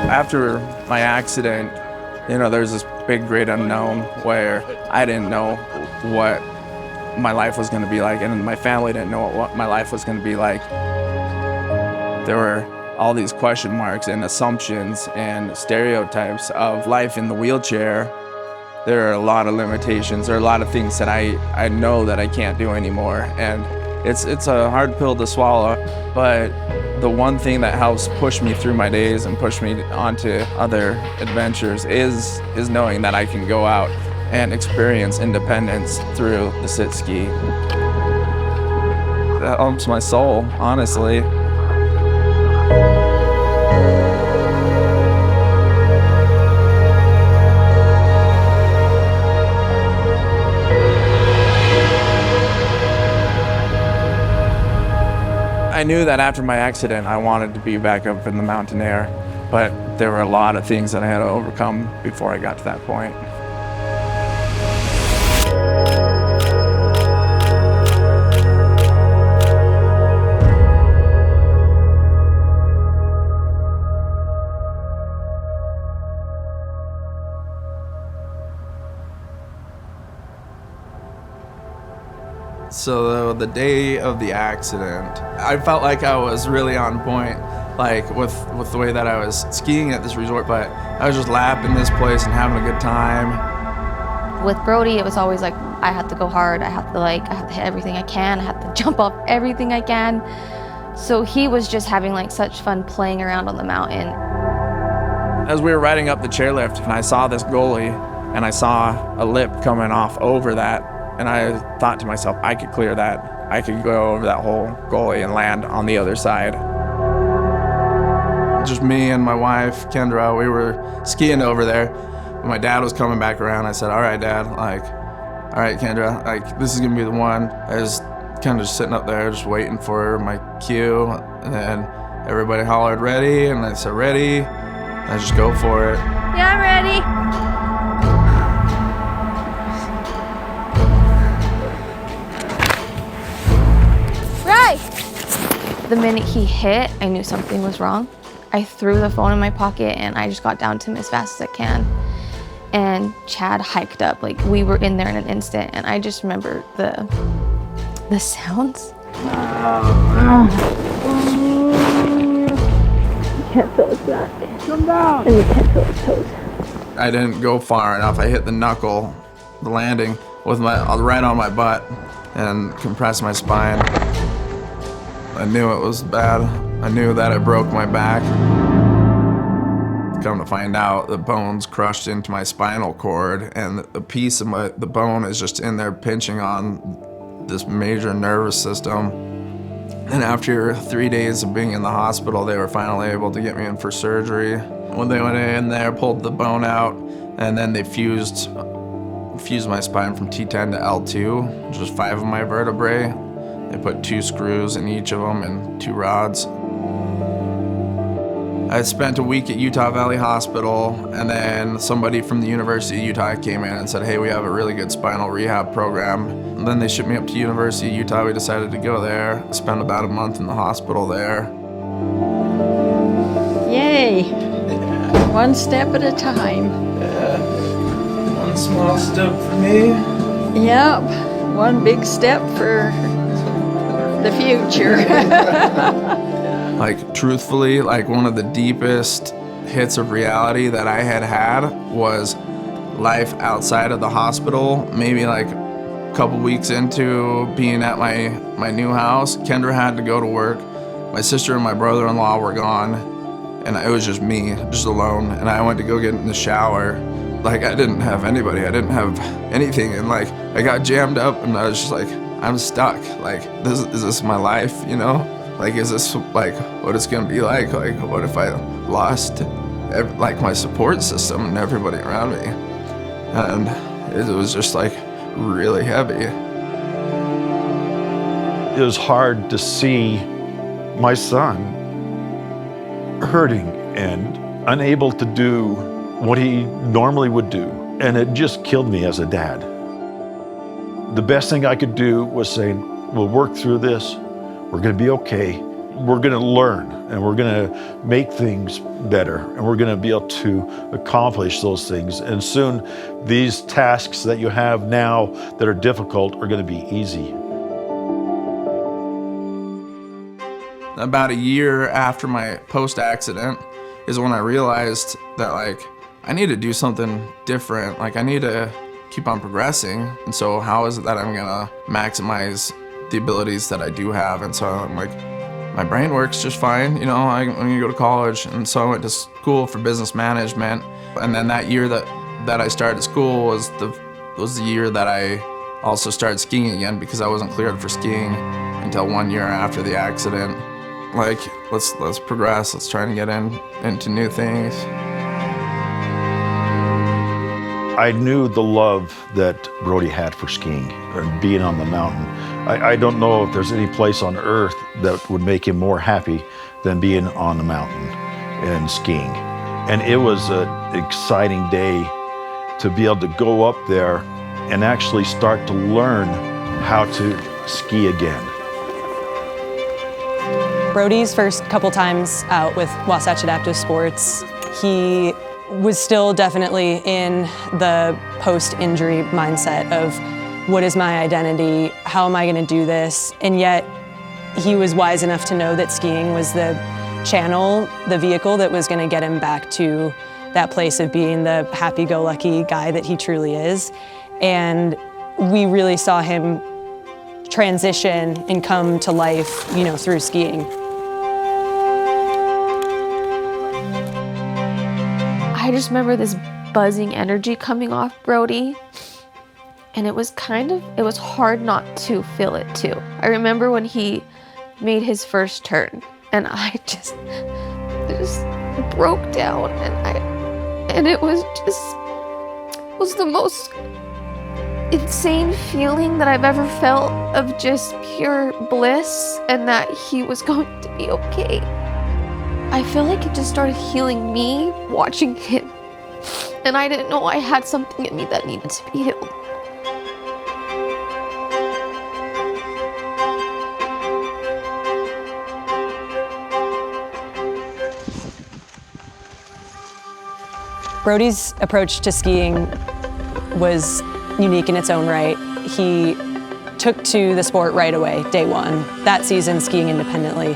After my accident, there's this big great unknown where I didn't know what my life was going to be like, and my family didn't know what my life was going to be like. There were all these question marks and assumptions and stereotypes of life in the wheelchair. There are a lot of limitations. There are a lot of things that I know that I can't do anymore, and it's a hard pill to swallow. But the one thing that helps push me through my days and push me onto other adventures is knowing that I can go out and experience independence through the sit ski. That helps my soul, honestly. I knew that after my accident, I wanted to be back up in the mountain air, but there were a lot of things that I had to overcome before I got to that point. So the day of the accident, I felt like I was really on point, like with the way that I was skiing at this resort, but I was just lapping this place and having a good time. With Brody, it was always like, I have to go hard, I have to hit everything I can, I have to jump off everything I can. So he was just having like such fun playing around on the mountain. As we were riding up the chairlift, and I saw this gully, and I saw a lip coming off over that, and I thought to myself, I could clear that. I could go over that whole gully and land on the other side. Just me and my wife, Kendra, we were skiing over there. When my dad was coming back around, I said, all right, Dad, all right, Kendra, this is gonna be the one. I was kind of just sitting up there, just waiting for my cue, and then everybody hollered, ready, and I said, ready. I just go for it. Yeah, I'm ready. The minute he hit, I knew something was wrong. I threw the phone in my pocket and I just got down to him as fast as I can. And Chad hiked up, like we were in there in an instant, and I just remember the sounds. You can't feel his back. Come down! And you can't feel his toes. I didn't go far enough. I hit the knuckle, the landing, with right on my butt and compressed my spine. I knew it was bad. I knew that it broke my back. Come to find out, the bone's crushed into my spinal cord, and the piece of the bone is just in there pinching on this major nervous system. And after 3 days of being in the hospital, they were finally able to get me in for surgery. When they went in there, pulled the bone out, and then they fused my spine from T10 to L2, which is 5 of my vertebrae. They put 2 screws in each of them and 2 rods. I spent a week at Utah Valley Hospital, and then somebody from the University of Utah came in and said, hey, we have a really good spinal rehab program. And then they shipped me up to University of Utah. We decided to go there, spent about a month in the hospital there. Yay! Yeah. One step at a time. Yeah. One small step for me. Yep. One big step for the future. Like, truthfully, like one of the deepest hits of reality that I had was life outside of the hospital. Maybe like a couple weeks into being at my new house, Kendra had to go to work. My sister and my brother-in-law were gone, and it was just me, just alone. And I went to go get in the shower. Like, I didn't have anybody, I didn't have anything. And like, I got jammed up, and I was just like, I'm stuck. Like, is this my life, you know? Like, is this like what it's gonna be like? Like, what if I lost like my support system and everybody around me? And it was just like really heavy. It was hard to see my son hurting and unable to do what he normally would do. And it just killed me as a dad. The best thing I could do was say, we'll work through this. We're gonna be okay. we're going to learn, and we're going to make things better, and we're going to be able to accomplish those things. And soon, these tasks that you have now that are difficult are going to be easy. About a year after my post-accident is when I realized that, like, I need to do something different. Like, I need to keep on progressing. And so how is it that I'm gonna maximize the abilities that I do have? And so I'm like, my brain works just fine. You know, I'm gonna go to college. And so I went to school for business management. And then that year that I started school was the year that I also started skiing again, because I wasn't cleared for skiing until 1 year after the accident. Like, let's progress, let's try and get into new things. I knew the love that Brody had for skiing and being on the mountain. I don't know if there's any place on earth that would make him more happy than being on the mountain and skiing. And it was an exciting day to be able to go up there and actually start to learn how to ski again. Brody's first couple times out with Wasatch Adaptive Sports, he was still definitely in the post-injury mindset of, what is my identity? How am I gonna do this? And yet, he was wise enough to know that skiing was the channel, the vehicle that was gonna get him back to that place of being the happy-go-lucky guy that he truly is. And we really saw him transition and come to life, you know, through skiing. I just remember this buzzing energy coming off Brody, and it was hard not to feel it too. I remember when he made his first turn, and I just broke down, and it was the most insane feeling that I've ever felt, of just pure bliss and that he was going to be okay. I feel like it just started healing me watching him, and I didn't know I had something in me that needed to be healed. Brody's approach to skiing was unique in its own right. He took to the sport right away, day one, that season skiing independently.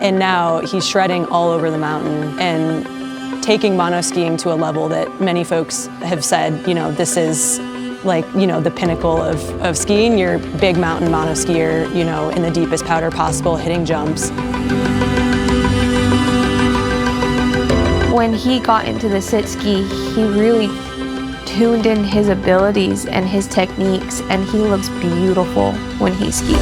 And now he's shredding all over the mountain and taking monoskiing to a level that many folks have said, you know, this is like, you know, the pinnacle of skiing. You're a big mountain monoskier, you know, in the deepest powder possible, hitting jumps. When he got into the sit ski, he really tuned in his abilities and his techniques, and he looks beautiful when he skis.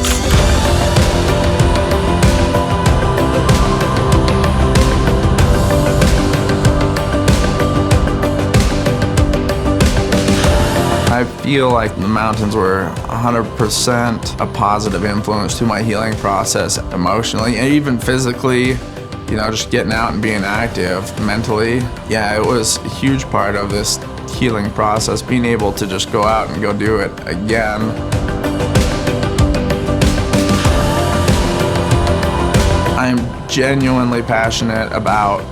I feel like the mountains were 100% a positive influence to my healing process, emotionally and even physically. You know, just getting out and being active mentally. Yeah, it was a huge part of this healing process, being able to just go out and go do it again. I'm genuinely passionate about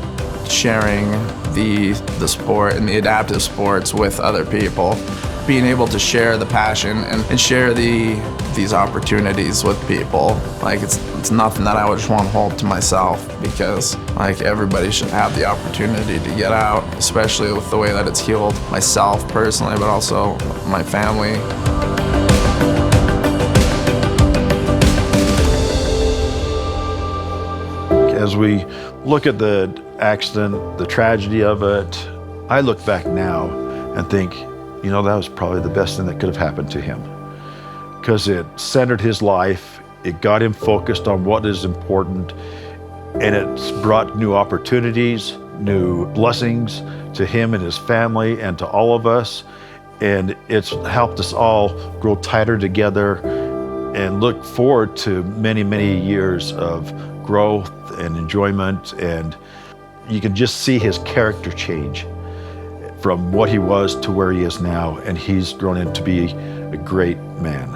sharing the sport and the adaptive sports with other people. Being able to share the passion and share these opportunities with people. Like, it's nothing that I would just want to hold to myself, because like, everybody should have the opportunity to get out, especially with the way that it's healed myself personally, but also my family. As we look at the accident, the tragedy of it, I look back now and think, you know, that was probably the best thing that could have happened to him, because it centered his life, it got him focused on what is important, and it's brought new opportunities, new blessings to him and his family and to all of us, and it's helped us all grow tighter together and look forward to many, many years of growth and enjoyment, and you can just see his character change from what he was to where he is now, and he's grown into be a great man.